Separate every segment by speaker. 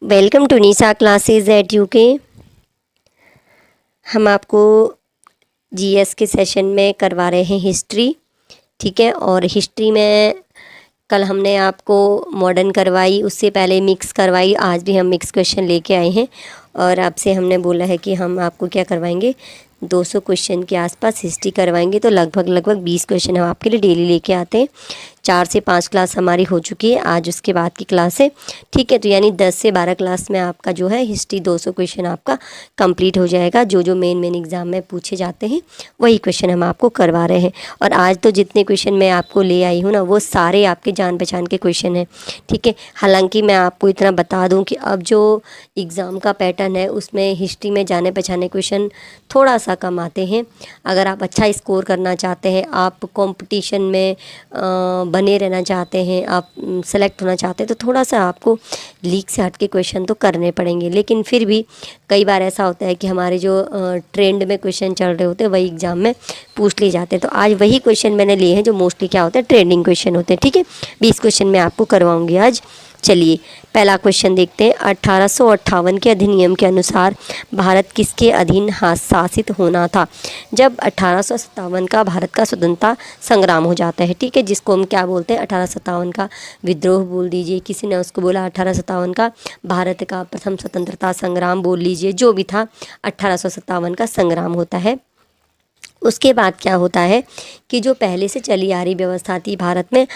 Speaker 1: Welcome to Nisha classes at UK. हम आपको GS के सेशन में करवा रहे हैं हिस्ट्री, ठीक है। और हिस्ट्री में कल हमने आपको मॉडर्न करवाई, उससे पहले मिक्स करवाई। आज भी हम मिक्स क्वेश्चन लेके आए हैं और आपसे हमने बोला है कि हम आपको क्या करवाएंगे, 200 क्वेश्चन के आसपास हिस्ट्री करवाएंगे। तो लगभग 20 क्वेश्चन हम आपके लिए डेली लेके आते हैं। 4 से 5 क्लास हमारी हो चुकी है, आज उसके बाद की क्लास है, ठीक है। तो यानी 10 से 12 क्लास में आपका जो है हिस्ट्री 200 क्वेश्चन आपका कंप्लीट हो जाएगा। जो मेन एग्ज़ाम में पूछे जाते हैं वही क्वेश्चन हम आपको करवा रहे हैं। और आज तो जितने क्वेश्चन मैं आपको ले आई हूँ ना, वो सारे आपके जान पहचान के क्वेश्चन हैं, ठीक है। हालांकि मैं आपको इतना बता दूँ कि अब जो एग्ज़ाम का पैटर्न है उसमें हिस्ट्री में जाने पहचाने क्वेश्चन थोड़ा सा कम आते हैं। अगर आप अच्छा स्कोर करना चाहते हैं, आप कंपटीशन में बने रहना चाहते हैं, आप सेलेक्ट होना चाहते हैं, तो थोड़ा सा आपको लीक से हट के क्वेश्चन तो करने पड़ेंगे। लेकिन फिर भी कई बार ऐसा होता है कि हमारे जो ट्रेंड में क्वेश्चन चल रहे होते हैं वही एग्ज़ाम में पूछ लिए जाते हैं। तो आज वही क्वेश्चन मैंने लिए हैं जो मोस्टली क्या होते हैं, ट्रेंडिंग क्वेश्चन होते हैं, ठीक है। 20 क्वेश्चन मैं आपको करवाऊँगी आज। चलिए पहला क्वेश्चन देखते हैं। 1858 के अधिनियम के अनुसार भारत किसके अधीन शासित होना था जब 1857 का भारत का स्वतंत्रता संग्राम हो जाता है, ठीक है। जिसको हम क्या बोलते हैं, 1857 का विद्रोह बोल दीजिए, किसी ने उसको बोला 1857 का भारत का प्रथम स्वतंत्रता संग्राम बोल लीजिए, जो भी था 1857 का संग्राम होता है। उसके बाद क्या होता है कि जो पहले से चली आ रही व्यवस्था थी भारत में,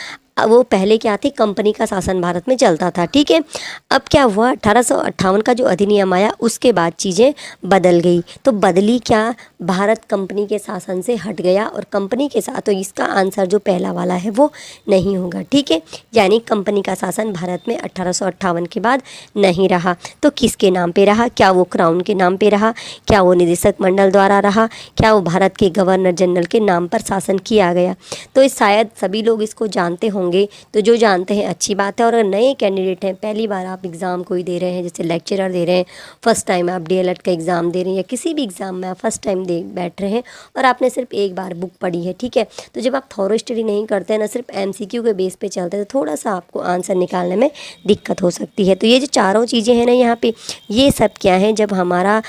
Speaker 1: वो पहले क्या थी, कंपनी का शासन भारत में चलता था, ठीक है। अब क्या हुआ, 1858 का जो अधिनियम आया उसके बाद चीज़ें बदल गई। तो बदली क्या, भारत कंपनी के शासन से हट गया और कंपनी के साथ, तो इसका आंसर जो पहला वाला है वो नहीं होगा, ठीक है। यानी कंपनी का शासन भारत में 1858 के बाद नहीं रहा। तो किसके नाम पे रहा, क्या वो क्राउन के नाम पे रहा, क्या वो निदेशक मंडल द्वारा रहा, क्या वो भारत के गवर्नर जनरल के नाम पर शासन किया गया। तो शायद सभी लोग इसको जानते होंगे। तो जो जानते हैं अच्छी बात है। और अगर नए कैंडिडेट हैं, पहली बार आप एग्ज़ाम कोई दे रहे हैं, जैसे लेक्चरर दे रहे हैं, फर्स्ट टाइम आप डीएलएड का एग्ज़ाम दे रहे हैं, या किसी भी एग्ज़ाम में आप फर्स्ट टाइम दे बैठ रहे हैं और आपने सिर्फ एक बार बुक पढ़ी है, ठीक है। तो जब आप थॉरो स्टडी नहीं करते हैं ना, सिर्फ एमसीक्यू के बेस पे चलते हैं, तो थोड़ा सा आपको आंसर निकालने में दिक्कत हो सकती है। तो ये जो चारों चीज़ें हैं ना यहाँ पे, ये सब क्या है, जब हमारा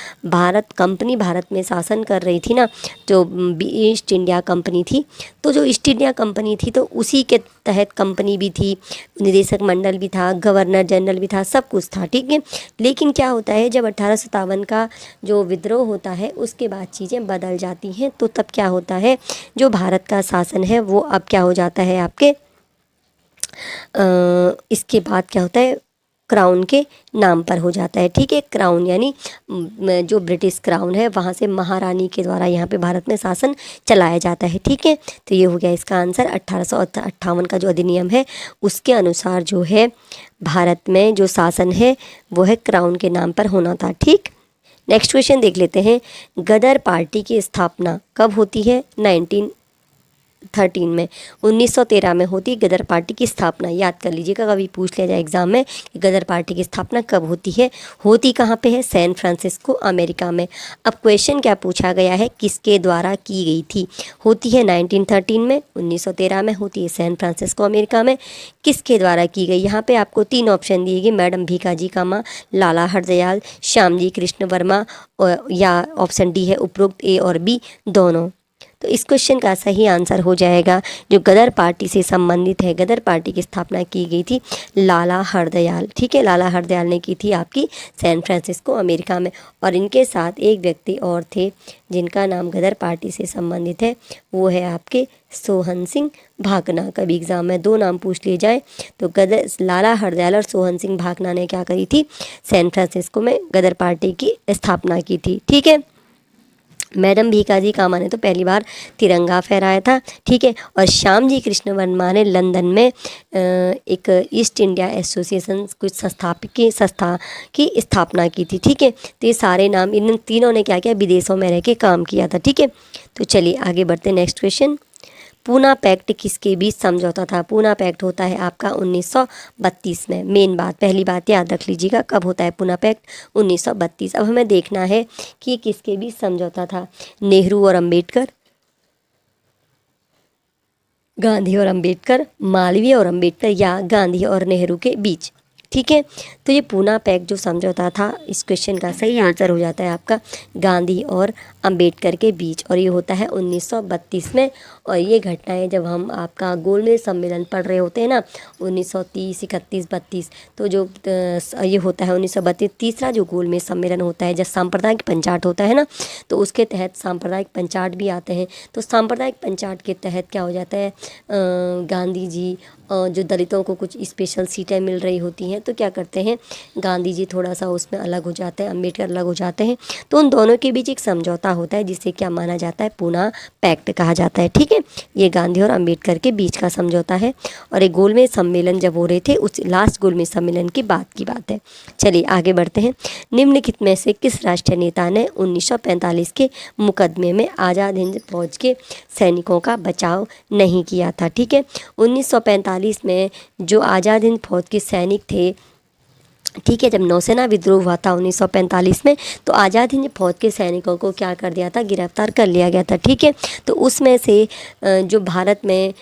Speaker 1: कंपनी भारत में शासन कर रही थी ना, जो ईस्ट इंडिया कंपनी थी, तो जो ईस्ट इंडिया कंपनी थी तो उसी के तहत कंपनी भी थी, निदेशक मंडल भी था, गवर्नर जनरल भी था, सब कुछ था, ठीक है। लेकिन क्या होता है, जब 1857 का जो विद्रोह होता है उसके बाद चीज़ें बदल जाती हैं। तो तब क्या होता है, जो भारत का शासन है वो अब क्या हो जाता है आपके इसके बाद क्या होता है, क्राउन के नाम पर हो जाता है, ठीक है। क्राउन यानी जो ब्रिटिश क्राउन है वहाँ से महारानी के द्वारा यहाँ पे भारत में शासन चलाया जाता है, ठीक है। तो ये हो गया इसका आंसर। 1858 का जो अधिनियम है उसके अनुसार जो है भारत में जो शासन है वो है क्राउन के नाम पर होना था, ठीक। नेक्स्ट क्वेश्चन देख लेते हैं। गदर पार्टी की स्थापना कब होती है, 1913 में, 1913 में होती है गदर पार्टी की स्थापना। याद कर लीजिएगा, कभी पूछ लिया जाए एग्जाम में कि गदर पार्टी की स्थापना कब होती है। होती कहाँ पे है, सैन फ्रांसिस्को अमेरिका में। अब क्वेश्चन क्या पूछा गया है, किसके द्वारा की गई थी। होती है 1913 में, 1913 में होती है सैन फ्रांसिस्को अमेरिका में। किसके द्वारा की गई, यहाँ पे आपको 3 ऑप्शन दिए गए, मैडम भीकाजी कामा, लाला हरदयाल, श्यामजी कृष्ण वर्मा, या ऑप्शन डी है उपरोक्त ए और बी दोनों। तो इस क्वेश्चन का सही आंसर हो जाएगा जो गदर पार्टी से संबंधित है। गदर पार्टी की स्थापना की गई थी लाला हरदयाल, ठीक है। लाला हरदयाल ने की थी आपकी सैन फ्रांसिस्को अमेरिका में। और इनके साथ एक व्यक्ति और थे जिनका नाम गदर पार्टी से संबंधित है, वो है आपके सोहन सिंह भाकना। कभी एग्जाम में 2 नाम पूछ लिए जाए तो लाला हरदयाल और सोहन सिंह भाकना ने क्या करी थी, सैन फ्रांसिस्को में गदर पार्टी की स्थापना की थी, ठीक है। मैडम भीकाजी कामा ने तो पहली बार तिरंगा फहराया था, ठीक है। और श्यामजी कृष्ण वर्मा ने लंदन में एक ईस्ट इंडिया एसोसिएशन कुछ संस्था की स्थापना की थी, ठीक है। तो ये सारे नाम, इन तीनों ने क्या किया, विदेशों में रह के काम किया था, ठीक है। तो चलिए आगे बढ़ते हैं। नेक्स्ट क्वेश्चन, पूना पैक्ट किसके बीच समझौता था। पूना पैक्ट होता है आपका 1932 में। मेन बात, पहली बात याद रख लीजिएगा, कब होता है पूना पैक्ट, 1932। अब हमें देखना है कि किसके बीच समझौता था, नेहरू और अंबेडकर, गांधी और अंबेडकर, मालवीय और अंबेडकर, या गांधी और नेहरू के बीच। ठीक है। तो ये पूना पैक्ट जो समझौता था, इस क्वेश्चन का सही आंसर हो जाता है आपका गांधी और अंबेडकर के बीच, और ये होता है 1932 में। और ये घटनाएं जब हम आपका गोलमेज सम्मेलन पढ़ रहे होते हैं ना 1930, 31, 32, तो जो ये होता है 1932 तीसरा जो गोलमेज सम्मेलन होता है, जब सांप्रदायिक पंचाट होता है ना, तो उसके तहत सांप्रदायिक पंचाट भी आते हैं। तो सांप्रदायिक पंचाट के तहत क्या हो जाता है, गांधी जी जो दलितों को कुछ स्पेशल सीटें मिल रही होती हैं, तो क्या करते हैं, गांधी जी थोड़ा सा उसमें अलग हो जाते हैं, अम्बेडकर अलग हो जाते हैं। तो उन दोनों के बीच एक समझौता होता है जिसे क्या माना जाता है, पूना पैक्ट कहा जाता है। ठीक है, ये गांधी और अम्बेडकर के बीच का समझौता है। और एक गोलमेज सम्मेलन जब हो रहे थे, उस लास्ट गोलमेज सम्मेलन की बात है। चलिए आगे बढ़ते हैं। निम्नलिखित में से किस राष्ट्रीय नेता ने 1945 के मुकदमे में आज़ाद हिंद फौज के सैनिकों का बचाव नहीं किया था? ठीक है, 1945 में जो आज़ाद हिंद फौज के सैनिक थे, ठीक है, जब नौसेना विद्रोह हुआ था 1945 में, तो आज़ाद हिंद फौज के सैनिकों को क्या कर दिया था, गिरफ्तार कर लिया गया था। ठीक है, तो उसमें से जो भारत में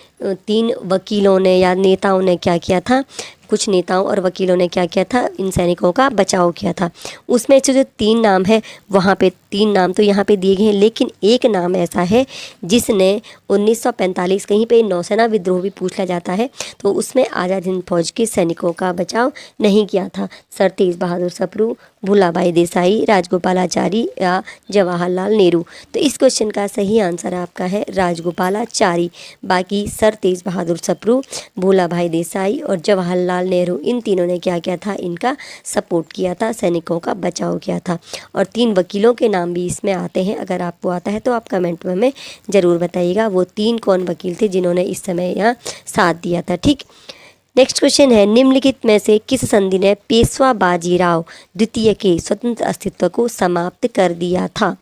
Speaker 1: 3 वकीलों ने या नेताओं ने क्या किया था, कुछ नेताओं और वकीलों ने क्या किया था, इन सैनिकों का बचाव किया था। उसमें से जो 3 नाम है, वहाँ पे 3 नाम तो यहाँ पे दिए गए हैं, लेकिन एक नाम ऐसा है जिसने 1945, कहीं पे नौसेना विद्रोह भी पूछ लिया जाता है, तो उसमें आज़ाद हिंद फौज के सैनिकों का बचाव नहीं किया था। सर तेज बहादुर सप्रू, भूलाबाई देसाई, राजगोपालाचारी या जवाहरलाल नेहरू? तो इस क्वेश्चन का सही आंसर आपका है राजगोपालाचारी। बाकी सर तेज बहादुर सप्रू, भूलाभाई देसाई और जवाहरलाल नेहरू, इन तीनों ने क्या किया था, इनका सपोर्ट किया था, सैनिकों का बचाव किया था। और 3 वकीलों के नाम भी इसमें आते हैं, अगर आपको आता है तो आप कमेंट में हमें ज़रूर बताइएगा वो 3 कौन वकील थे जिन्होंने इस समय यहाँ साथ दिया था। ठीक, नेक्स्ट क्वेश्चन है, निम्नलिखित में से किस संधि ने पेशवा बाजीराव द्वितीय के स्वतंत्र अस्तित्व को समाप्त कर दिया था?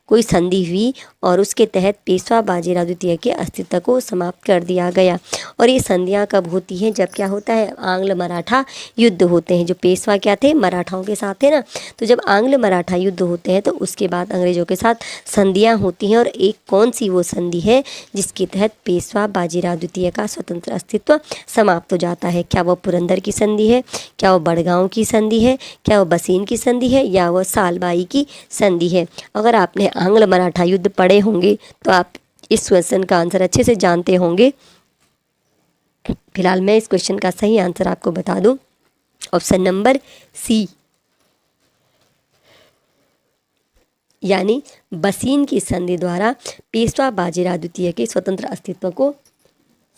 Speaker 1: कोई संधि हुई और उसके तहत पेशवा बाजीराव द्वितीय के अस्तित्व को समाप्त कर दिया गया। और ये संधियाँ कब होती हैं, जब क्या होता है, आंग्ल मराठा युद्ध होते हैं। जो पेशवा क्या थे, मराठाओं के साथ थे ना, तो जब आंग्ल मराठा युद्ध होते हैं तो उसके बाद अंग्रेजों के साथ संधियाँ होती हैं। और एक कौन सी वो संधि है जिसके तहत पेशवा बाजीराव द्वितीय का स्वतंत्र अस्तित्व समाप्त हो जाता है? क्या वो पुरंदर की संधि है, क्या वो बड़गांव की संधि है, क्या वो बसीन की संधि है, या वो सालबाई की संधि है? अगर आपने आंग्ल मराठा युद्ध पढ़े होंगे तो आप इस क्वेश्चन का आंसर अच्छे से जानते होंगे। फिलहाल मैं इस क्वेश्चन का सही आंसर आपको बता दूं, ऑप्शन नंबर सी, यानी बसीन की संधि द्वारा पेशवा बाजीराव द्वितीय के स्वतंत्र अस्तित्व को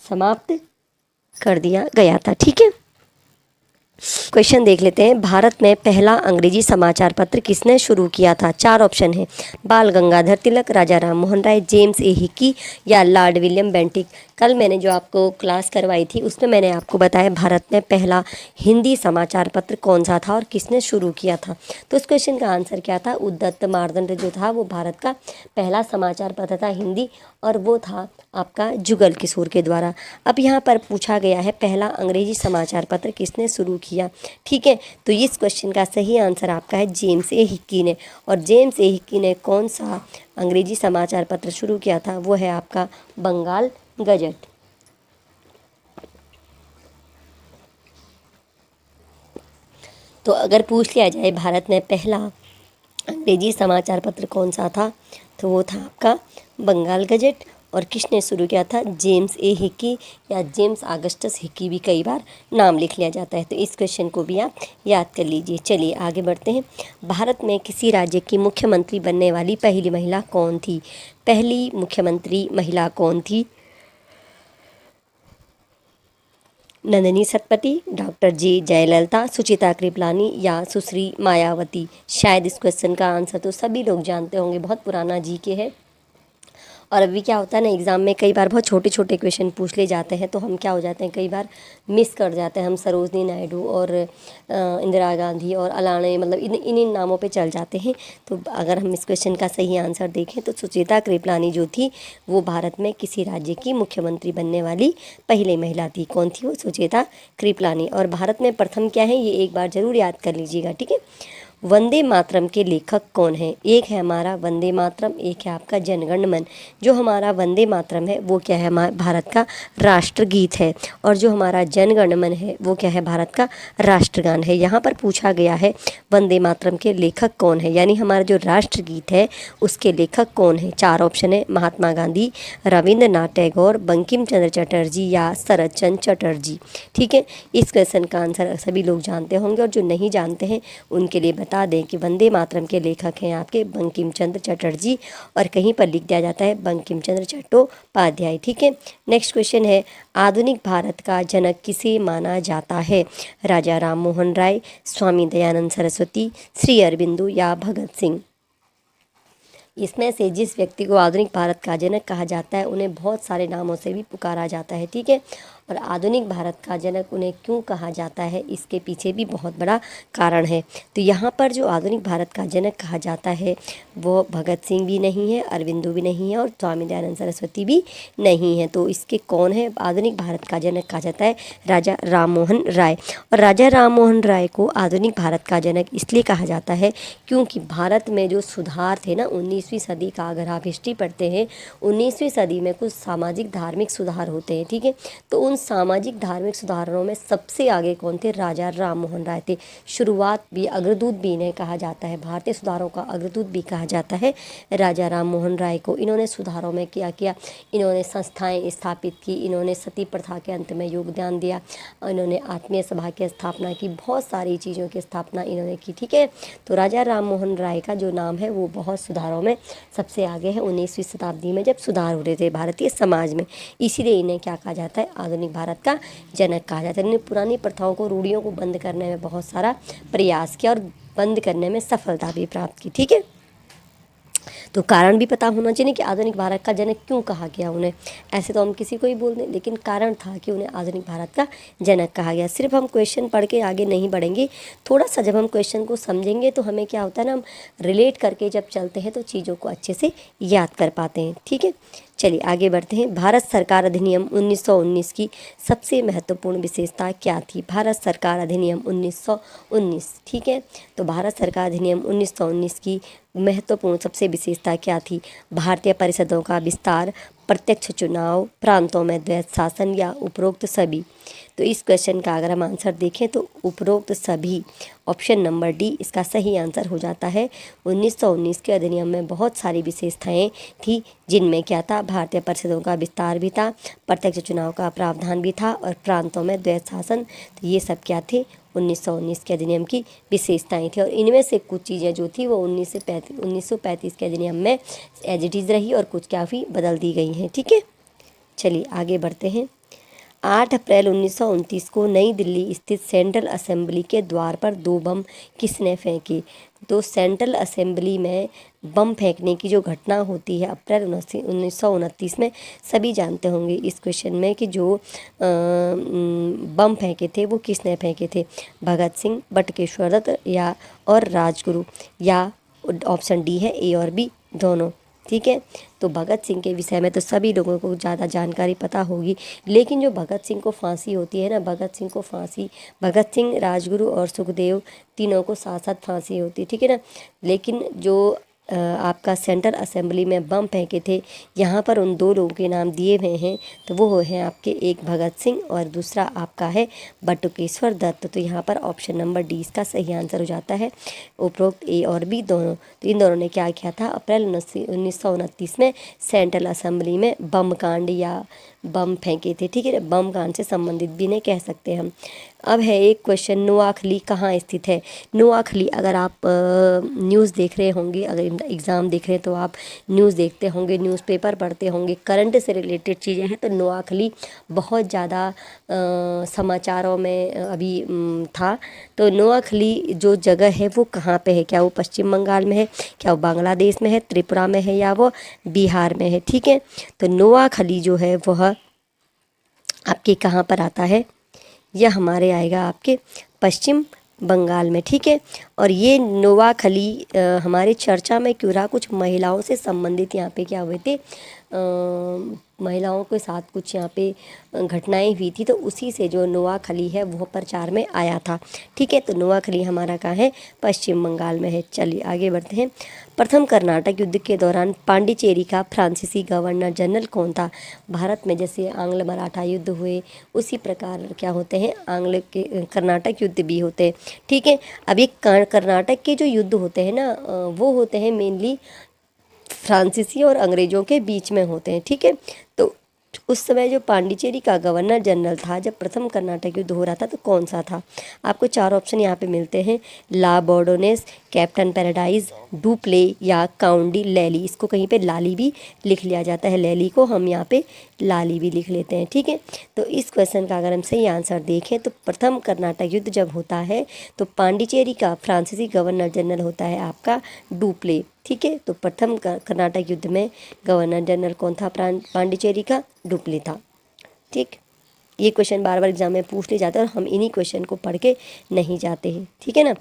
Speaker 1: समाप्त कर दिया गया था। ठीक है, क्वेश्चन देख लेते हैं। भारत में पहला अंग्रेजी समाचार पत्र किसने शुरू किया था? 4 ऑप्शन है, बाल गंगाधर तिलक, राजा राम मोहन राय, जेम्स ए हिक्की या लॉर्ड विलियम बेंटिक? कल मैंने जो आपको क्लास करवाई थी उसमें मैंने आपको बताया भारत में पहला हिंदी समाचार पत्र कौन सा था और किसने शुरू किया था। तो उस क्वेश्चन का आंसर क्या था, उद्दत मार्तंड जो था वो भारत का पहला समाचार पत्र था हिंदी, और वो था आपका जुगल किशोर के द्वारा। अब यहाँ पर पूछा गया है पहला अंग्रेजी समाचार पत्र किसने शुरू किया। ठीक है, तो इस क्वेश्चन का सही आंसर आपका है जेम्स ए हिक्की ने। और जेम्स ए हिक्की ने कौन सा अंग्रेजी समाचार पत्र शुरू किया था, वो है आपका बंगाल गजट। तो अगर पूछ लिया जाए भारत में पहला अंग्रेजी समाचार पत्र कौन सा था, तो वो था आपका बंगाल गजट। और किसने शुरू किया था, जेम्स ए हिक्की या जेम्स ऑगस्टस हिक्की भी कई बार नाम लिख लिया जाता है। तो इस क्वेश्चन को भी आप याद कर लीजिए। चलिए आगे बढ़ते हैं। भारत में किसी राज्य की मुख्यमंत्री बनने वाली पहली महिला कौन थी? पहली मुख्यमंत्री महिला कौन थी? नंदिनी सतपथी, डॉक्टर जे जयललिता, सुचित्रा कृपलानी या सुश्री मायावती? शायद इस क्वेश्चन का आंसर तो सभी लोग जानते होंगे, बहुत पुराना जीके है। और अभी क्या होता है ना, एग्ज़ाम में कई बार बहुत छोटे छोटे क्वेश्चन पूछ ले जाते हैं, तो हम क्या हो जाते हैं, कई बार मिस कर जाते हैं। हम सरोजनी नायडू और इंदिरा गांधी और अलाने, मतलब इन नामों पे चल जाते हैं। तो अगर हम इस क्वेश्चन का सही आंसर देखें तो सुचित्रा कृपलानी जो थी वो भारत में किसी राज्य की मुख्यमंत्री बनने वाली पहली महिला थी। कौन थी वो? सुचित्रा कृपलानी। और भारत में प्रथम क्या है, ये एक बार ज़रूर याद कर लीजिएगा। ठीक है, वंदे मातरम के लेखक कौन है? एक है हमारा वंदे मातरम, एक है आपका जनगण मन। जो हमारा वंदे मातरम है वो क्या है, हमारे भारत का राष्ट्रगीत है, और जो हमारा जनगण मन है वो क्या है, भारत का राष्ट्रगान है। यहाँ पर पूछा गया है वंदे मातरम के लेखक कौन है, यानी हमारा जो राष्ट्रगीत है उसके लेखक कौन है। 4 ऑप्शन है, महात्मा गांधी, रविंद्रनाथ टैगोर, बंकिम चंद्र चटर्जी या शरद चंद्र चटर्जी। ठीक है, इस क्वेश्चन का आंसर सभी लोग जानते होंगे, और जो नहीं जानते हैं उनके लिए बता दें कि वंदे मातरम के लेखक हैं आपके बंकिम चंद्र चटर्जी, और कहीं पर लिख दिया जाता है बंकिम चंद्र चट्टोपाध्याय। ठीक है, नेक्स्ट क्वेश्चन है, आधुनिक भारत का जनक किसे माना जाता है? राजा राम मोहन राय, स्वामी दयानंद सरस्वती, श्री अरबिंदो या भगत सिंह। इसमें से जिस व्यक्ति को आधुनिक भारत का जनक कहा जाता है उन्हें बहुत सारे नामों से भी पुकारा जाता है। ठीक है, और आधुनिक भारत का जनक उन्हें क्यों कहा जाता है, इसके पीछे भी बहुत बड़ा कारण है। तो यहाँ पर जो आधुनिक भारत का जनक कहा जाता है वो भगत सिंह भी नहीं है, अरविंदो भी नहीं है, और स्वामी दयानंद सरस्वती भी नहीं है। तो इसके कौन है, आधुनिक भारत का जनक कहा जाता है राजा राम मोहन राय। और राजा राम मोहन राय को आधुनिक भारत का जनक इसलिए कहा जाता है क्योंकि भारत में जो सुधार थे ना 19वीं सदी का, अगर आप हिस्ट्री पढ़ते हैं 19वीं सदी में कुछ सामाजिक धार्मिक सुधार होते हैं। ठीक है, तो उन सामाजिक धार्मिक सुधारों में सबसे आगे कौन थे, राजा राम मोहन राय थे। शुरुआत भी, अग्रदूत भी इन्हें कहा जाता है, भारतीय सुधारों का अग्रदूत भी कहा जाता है राजा राम मोहन राय को। इन्होंने सुधारों में क्या किया, इन्होंने संस्थाएं स्थापित की, इन्होंने सती प्रथा के अंत में योगदान दिया, इन्होंने आत्मीय सभा की स्थापना की, बहुत सारी चीज़ों की स्थापना इन्होंने की। ठीक है, तो राजा राम मोहन राय का जो नाम है वो बहुत सुधारों में सबसे आगे है 19वीं शताब्दी में, जब सुधार हो रहे थे भारतीय समाज में, इसीलिए इन्हें क्या कहा जाता है, आधुनिक भारत का जनक कहा जाता है। इन्होंने पुरानी प्रथाओं को, रूढ़ियों को बंद करने में बहुत सारा प्रयास किया और बंद करने में सफलता भी प्राप्त की। ठीक है, तो कारण भी पता होना चाहिए कि आधुनिक भारत का जनक क्यों कहा गया उन्हें। ऐसे तो हम किसी को ही बोल दें, लेकिन कारण था कि उन्हें आधुनिक भारत का जनक कहा गया। सिर्फ हम क्वेश्चन पढ़ के आगे नहीं बढ़ेंगे, थोड़ा सा जब हम क्वेश्चन को समझेंगे तो हमें क्या होता है ना, हम रिलेट करके जब चलते हैं तो चीज़ों को अच्छे से याद कर पाते हैं। ठीक है, चलिए आगे बढ़ते हैं। भारत सरकार अधिनियम 1919 की सबसे महत्वपूर्ण विशेषता क्या थी? भारत सरकार अधिनियम 1919। ठीक है, तो भारत सरकार अधिनियम 1919 की महत्वपूर्ण सबसे विशेषता क्या थी? भारतीय परिषदों का विस्तार, प्रत्यक्ष चुनाव, प्रांतों में द्वैत शासन या उपरोक्त सभी। तो इस क्वेश्चन का अगर हम आंसर देखें तो उपरोक्त सभी, ऑप्शन नंबर डी इसका सही आंसर हो जाता है। 1919 के अधिनियम में बहुत सारी विशेषताएं थी, जिनमें क्या था, भारतीय परिषदों का विस्तार भी था, प्रत्यक्ष चुनाव का प्रावधान भी था, और प्रांतों में द्वैत शासन। तो ये सब क्या थे, 1919 के अधिनियम की विशेषताएं थी। और इनमें से कुछ चीज़ें जो थी वो 1935 के अधिनियम में एज इट इज़ रही, और कुछ काफ़ी बदल दी गई हैं। ठीक है, चलिए आगे बढ़ते हैं। 8 अप्रैल 1929 को नई दिल्ली स्थित सेंट्रल असेंबली के द्वार पर 2 बम किसने फेंके? तो सेंट्रल असेंबली में बम फेंकने की जो घटना होती है अप्रैल 1929 में, सभी जानते होंगे इस क्वेश्चन में कि जो बम फेंके थे वो किसने फेंके थे, भगत सिंह, बटुकेश्वर दत्त या और राजगुरु, या ऑप्शन डी है ए और बी दोनों। ठीक है, तो भगत सिंह के विषय में तो सभी लोगों को ज़्यादा जानकारी पता होगी, लेकिन जो भगत सिंह को फांसी होती है ना, भगत सिंह को फांसी, भगत सिंह, राजगुरु और सुखदेव तीनों को साथ साथ फांसी होती है। ठीक है ना, लेकिन जो आपका सेंट्रल असेंबली में बम फेंके थे, यहाँ पर उन 2 लोगों के नाम दिए हुए हैं। तो वो हैं आपके, एक भगत सिंह और दूसरा आपका है बटुकेश्वर दत्त। तो यहाँ पर ऑप्शन नंबर डी इसका सही आंसर हो जाता है, उपरोक्त ए और बी दोनों। तो इन दोनों ने क्या किया था, अप्रैल 1929 में सेंट्रल असेंबली में बम कांड या बम फेंके थे। ठीक है, बम कांड से संबंधित भी नहीं कह सकते हम। अब है एक क्वेश्चन, नोआखली कहाँ स्थित है? नोआखली, अगर आप न्यूज़ देख रहे होंगे, अगर एग्ज़ाम देख रहे हैं तो आप न्यूज़ देखते होंगे, न्यूज़पेपर पढ़ते होंगे, करंट से रिलेटेड चीज़ें हैं, तो नोआखली बहुत ज़्यादा समाचारों में अभी था। तो नोआखली जो जगह है वो कहाँ पे है? क्या वो पश्चिम बंगाल में है, क्या वो बांग्लादेश में है, त्रिपुरा में है, या वो बिहार में है? ठीक है, तो नोआखली जो है वह आपके कहाँ पर आता है? यह हमारे आएगा आपके पश्चिम बंगाल में। ठीक है, और ये नोआखली हमारे चर्चा में क्यों रहा, कुछ महिलाओं से संबंधित यहाँ पे क्या हुए थे, महिलाओं के साथ कुछ यहाँ पे घटनाएं हुई थी, तो उसी से जो नोआखली है वो प्रचार में आया था। ठीक है, तो नोआखली हमारा कहाँ है, पश्चिम बंगाल में है। चलिए आगे बढ़ते हैं। प्रथम कर्नाटक युद्ध के दौरान पांडिचेरी का फ्रांसीसी गवर्नर जनरल कौन था? भारत में जैसे आंग्ल मराठा युद्ध हुए उसी प्रकार क्या होते हैं, आंग्ल के कर्नाटक युद्ध भी होते हैं। ठीक है, अब ये कर्नाटक के जो युद्ध होते हैं ना, वो होते हैं मेनली फ्रांसीसी और अंग्रेजों के बीच में होते हैं। ठीक है, तो उस समय जो पांडिचेरी का गवर्नर जनरल था जब प्रथम कर्नाटक युद्ध हो रहा था, तो कौन सा था? आपको 4 ऑप्शन यहाँ पे मिलते हैं, ला बोर्डोनेस, कैप्टन पैराडाइज, डुप्ले या काउंडी लैली। इसको कहीं पे लाली भी लिख लिया जाता है, लैली को हम यहाँ पे लाली भी लिख लेते हैं। ठीक है, तो इस क्वेश्चन का अगर हम सही आंसर देखें तो प्रथम कर्नाटक युद्ध जब होता है तो पांडिचेरी का फ्रांसीसी गवर्नर जनरल होता है आपका डुप्ले। ठीक है, तो प्रथम कर्नाटक युद्ध में गवर्नर जनरल कौन था पांडिचेरी का? डुप्ले था। ठीक, ये क्वेश्चन बार बार एग्जाम में पूछ ले जाता है और हम इन्हीं क्वेश्चन को पढ़ के नहीं जाते हैं। ठीक है ना।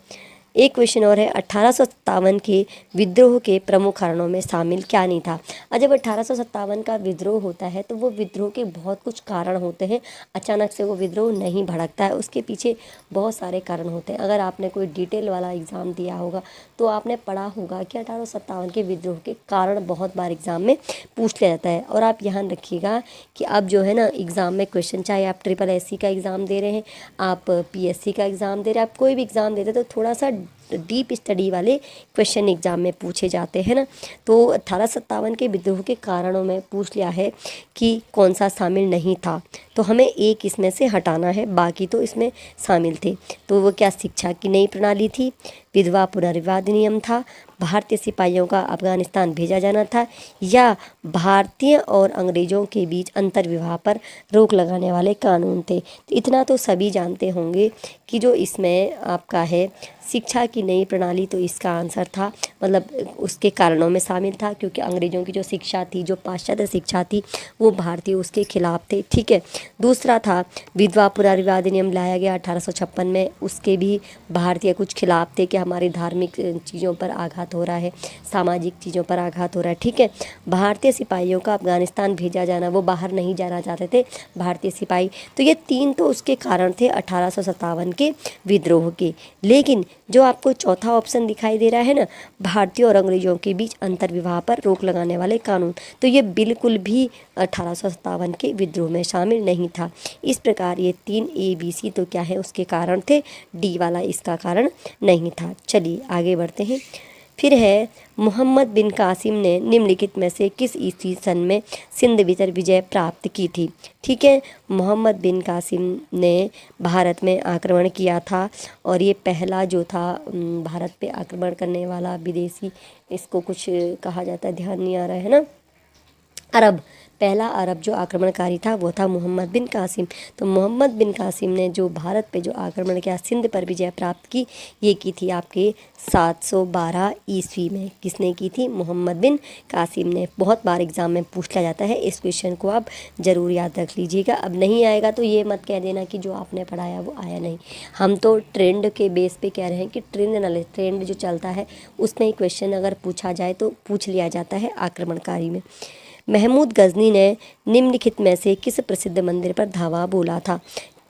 Speaker 1: एक क्वेश्चन और है, 1857 के विद्रोह के प्रमुख कारणों में शामिल क्या नहीं था? और जब 1857 का विद्रोह होता है तो वो विद्रोह के बहुत कुछ कारण होते हैं, अचानक से वो विद्रोह नहीं भड़कता है, उसके पीछे बहुत सारे कारण होते हैं। अगर आपने कोई डिटेल वाला एग्ज़ाम दिया होगा तो आपने पढ़ा होगा कि 1857 के विद्रोह के कारण बहुत बार एग्ज़ाम में पूछ लिया जाता है। और आप ध्यान रखिएगा कि अब जो है ना एग्ज़ाम में क्वेश्चन, चाहे आप SSC का एग्ज़ाम दे रहे हैं, आप PSC का एग्ज़ाम दे रहे हैं, आप कोई भी एग्ज़ाम देते हैं, तो थोड़ा सा डीप स्टडी वाले क्वेश्चन एग्जाम में पूछे जाते हैं ना। तो 1857 के विद्रोह के कारणों में पूछ लिया है कि कौन सा शामिल नहीं था, तो हमें एक इसमें से हटाना है, बाकी तो इसमें शामिल थे। तो वो क्या, शिक्षा की नई प्रणाली थी, विधवा पुनर्विवाह अधिनियम था, भारतीय सिपाहियों का अफगानिस्तान भेजा जाना था, या भारतीय और अंग्रेजों के बीच अंतर्विवाह पर रोक लगाने वाले कानून थे। तो इतना तो सभी जानते होंगे कि जो इसमें आपका है शिक्षा की नई प्रणाली, तो इसका आंसर था, मतलब उसके कारणों में शामिल था, क्योंकि अंग्रेजों की जो शिक्षा थी, जो पाश्चात्य शिक्षा थी, वो भारतीय उसके खिलाफ थे। ठीक है, दूसरा था विधवा पुनर्विवाह अधिनियम लाया गया 1856 में, उसके भी भारतीय कुछ खिलाफ थे कि हमारी धार्मिक चीज़ों पर आघात हो रहा है, सामाजिक चीज़ों पर आघात हो रहा है। ठीक है, भारतीय सिपाहियों का अफगानिस्तान भेजा जाना, वो बाहर नहीं जाना चाहते थे भारतीय सिपाही। तो ये 3 तो उसके कारण थे 1857 के विद्रोह के। लेकिन जो आपको चौथा ऑप्शन दिखाई दे रहा है ना, भारतीय और अंग्रेजों के बीच अंतर्विवाह पर रोक लगाने वाले कानून, तो ये बिल्कुल भी 1857 के विद्रोह में शामिल नहीं था। इस प्रकार ये 3 ABC तो क्या है, उसके कारण थे, D वाला इसका कारण नहीं था। चलिए आगे बढ़ते हैं। फिर है, मोहम्मद बिन कासिम ने निम्नलिखित में से किस ईस्वी सन में सिंध पर विजय प्राप्त की थी? ठीक है, मोहम्मद बिन कासिम ने भारत में आक्रमण किया था, और ये पहला जो था भारत पे आक्रमण करने वाला विदेशी, इसको कुछ कहा जाता है, ध्यान नहीं आ रहा है ना, अरब, पहला अरब जो आक्रमणकारी था वो था मोहम्मद बिन कासिम। तो मोहम्मद बिन कासिम ने जो भारत पे जो आक्रमण किया, सिंध पर विजय प्राप्त की, ये की थी आपके 712 ईस्वी में। किसने की थी? मोहम्मद बिन कासिम ने। बहुत बार एग्जाम में पूछ लिया जाता है, इस क्वेश्चन को आप ज़रूर याद रख लीजिएगा। अब नहीं आएगा तो ये मत कह देना कि जो आपने पढ़ाया वो आया नहीं। हम तो ट्रेंड के बेस पे कह रहे हैं कि ट्रेंड जो चलता है उसमें क्वेश्चन अगर पूछा जाए तो पूछ लिया जाता है आक्रमणकारी में। महमूद गजनी ने निम्नलिखित में से किस प्रसिद्ध मंदिर पर धावा बोला था?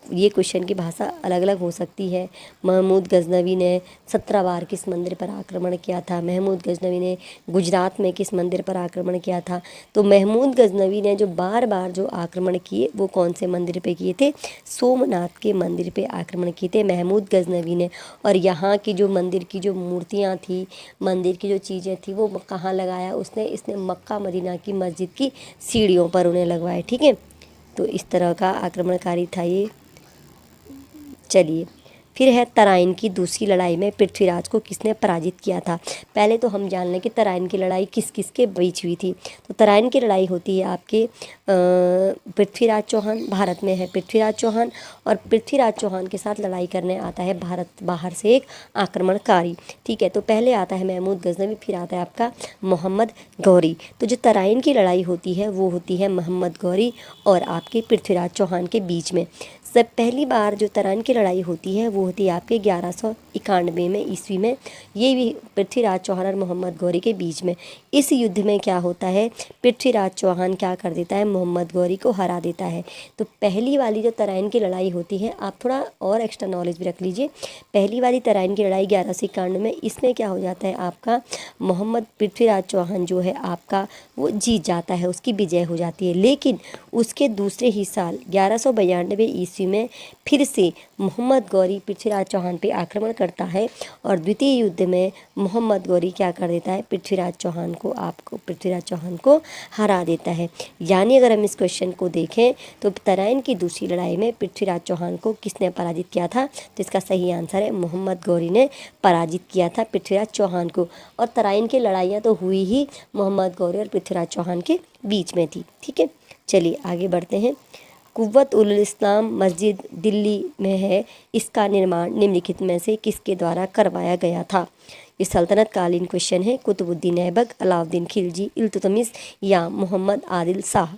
Speaker 1: ये क्वेश्चन की भाषा अलग अलग हो सकती है। महमूद गजनवी ने 17 बार किस मंदिर पर आक्रमण किया था? महमूद गजनवी ने गुजरात में किस मंदिर पर आक्रमण किया था? तो महमूद गजनवी ने जो बार बार जो आक्रमण किए वो कौन से मंदिर पे किए थे? सोमनाथ के मंदिर पे आक्रमण किए थे महमूद गजनवी ने। और यहाँ की जो मंदिर की जो मूर्तियाँ थी, मंदिर की जो चीज़ें थी, वो कहाँ लगाया उसने? इसने मक्का मदीना की मस्जिद की सीढ़ियों पर उन्हें लगवाए। ठीक है, तो इस तरह का आक्रमणकारी था ये। चलिए, फिर है, तराइन की दूसरी लड़ाई में पृथ्वीराज को किसने पराजित किया था? पहले तो हम जान लें कि तराइन की लड़ाई किस किस के बीच हुई थी। तो तराइन की लड़ाई होती है आपके पृथ्वीराज चौहान, भारत में है पृथ्वीराज चौहान, और पृथ्वीराज चौहान के साथ लड़ाई करने आता है भारत बाहर से एक आक्रमणकारी। ठीक है, तो पहले आता है महमूद गजनवी, फिर आता है आपका मोहम्मद गौरी। तो जो तराइन की लड़ाई होती है वो होती है मोहम्मद गौरी और आपके पृथ्वीराज चौहान के बीच में। सब पहली बार जो तराइन की लड़ाई होती है वो होती है आपके 1191 में ईस्वी में। ये भी पृथ्वीराज चौहान और मोहम्मद गौरी के बीच में। इस युद्ध में क्या होता है, पृथ्वीराज चौहान क्या कर देता है, मोहम्मद गौरी को हरा देता है। तो पहली वाली जो तराइन की लड़ाई होती है, आप थोड़ा और एक्स्ट्रा नॉलेज भी रख लीजिए। पहली वाली तराइन की लड़ाई 1191 में, इसमें क्या हो जाता है आपका, मोहम्मद पृथ्वीराज चौहान जो है आपका वो जीत जाता है, उसकी विजय हो जाती है। लेकिन उसके दूसरे ही साल 1192 ईस्वी में फिर से मोहम्मद गौरी पृथ्वीराज चौहान पे आक्रमण करता है और द्वितीय युद्ध में मोहम्मद गौरी क्या कर देता है, पृथ्वीराज चौहान को हरा देता है। यानी अगर हम इस क्वेश्चन को देखें तो तराइन की दूसरी लड़ाई में पृथ्वीराज चौहान को किसने पराजित किया था, तो इसका सही आंसर है मोहम्मद गौरी ने पराजित किया था पृथ्वीराज चौहान को। और तराइन की लड़ाइयाँ तो हुई ही मोहम्मद गौरी और पृथ्वीराज चौहान के बीच में थी। ठीक है, चलिए आगे बढ़ते हैं। कुव्वत उल इस्लाम मस्जिद दिल्ली में है, इसका निर्माण निम्नलिखित में से किसके द्वारा करवाया गया था। ये सल्तनत कालीन क्वेश्चन है। कुतुबुद्दीन ऐबक, अलाउद्दीन खिलजी, इल्तुतमिश या मोहम्मद आदिल शाह।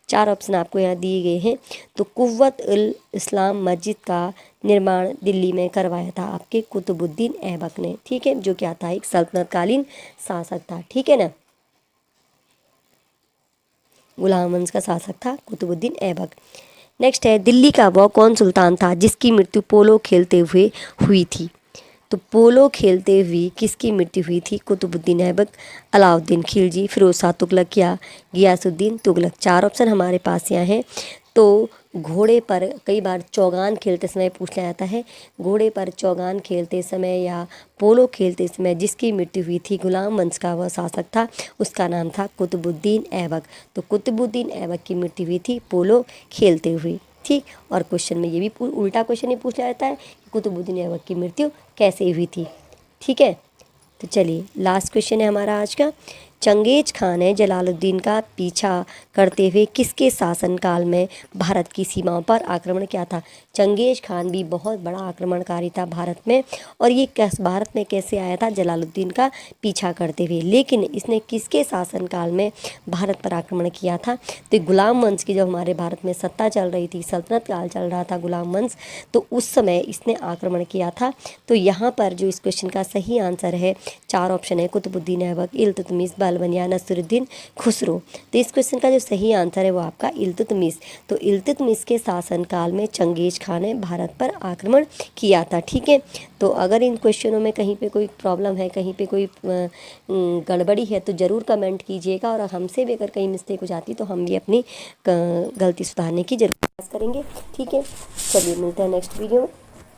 Speaker 1: 4 ऑप्शन आपको यहाँ दिए गए हैं। तो कुव्वत उल इस्लाम मस्जिद का निर्माण दिल्ली में करवाया था आपके कुतुबुद्दीन ऐबक ने। ठीक है, जो क्या था, एक सल्तनत कालीन शासक था। ठीक है ना, गुलाम वंश का शासक था कुतुबुद्दीन ऐबक। नेक्स्ट है, दिल्ली का वह कौन सुल्तान था जिसकी मृत्यु पोलो खेलते हुए हुई थी। तो पोलो खेलते हुए किसकी मृत्यु हुई थी, कुतुबुद्दीन ऐबक, अलाउद्दीन खिलजी, फिरोज शाह तुगलक या गियासुद्दीन तुगलक। 4 ऑप्शन हमारे पास यहाँ हैं। तो घोड़े पर कई बार चौगान खेलते समय पूछ लिया जाता है, घोड़े पर चौगान खेलते समय या पोलो खेलते समय जिसकी मृत्यु हुई थी, गुलाम वंश का वह शासक था, उसका नाम था कुतुबुद्दीन ऐबक। तो कुतुबुद्दीन ऐबक की मृत्यु हुई थी पोलो खेलते हुए। ठीक, और क्वेश्चन में ये भी उल्टा क्वेश्चन ही पूछ लिया जाता है कि कुतुबुद्दीन ऐबक की मृत्यु कैसे हुई थी। ठीक है, तो चलिए लास्ट क्वेश्चन है हमारा आज का। चंगेज खान ने जलालुद्दीन का पीछा करते हुए किसके शासनकाल में भारत की सीमाओं पर आक्रमण किया था। चंगेज खान भी बहुत बड़ा आक्रमणकारी था भारत में, और ये भारत में कैसे आया था, जलालुद्दीन का पीछा करते हुए। लेकिन इसने किसके शासनकाल में भारत पर आक्रमण किया था, तो गुलाम वंश की जब हमारे भारत में सत्ता चल रही थी, सल्तनत काल चल रहा था गुलाम वंश, तो उस समय इसने आक्रमण किया था। तो यहाँ पर जो इस क्वेश्चन का सही आंसर है, 4 ऑप्शन है, कुतुबुद्दीन ऐबक, इल्तुतमिश, बलबन या नसीरुद्दीन खुसरो। तो इस क्वेश्चन का जो सही आंसर है वो आपका इल्तुतमिश। तो इल्तुतमिश के शासनकाल में चंगेज खान ने भारत पर आक्रमण किया था। ठीक है, तो अगर इन क्वेश्चनों में कहीं पे कोई प्रॉब्लम है, कहीं पे कोई गड़बड़ी है तो ज़रूर कमेंट कीजिएगा, और हमसे भी अगर कहीं मिस्टेक हो जाती तो हम भी अपनी गलती सुधारने की जरूर प्रयास करेंगे। ठीक है, चलिए मिलते हैं नेक्स्ट वीडियो में।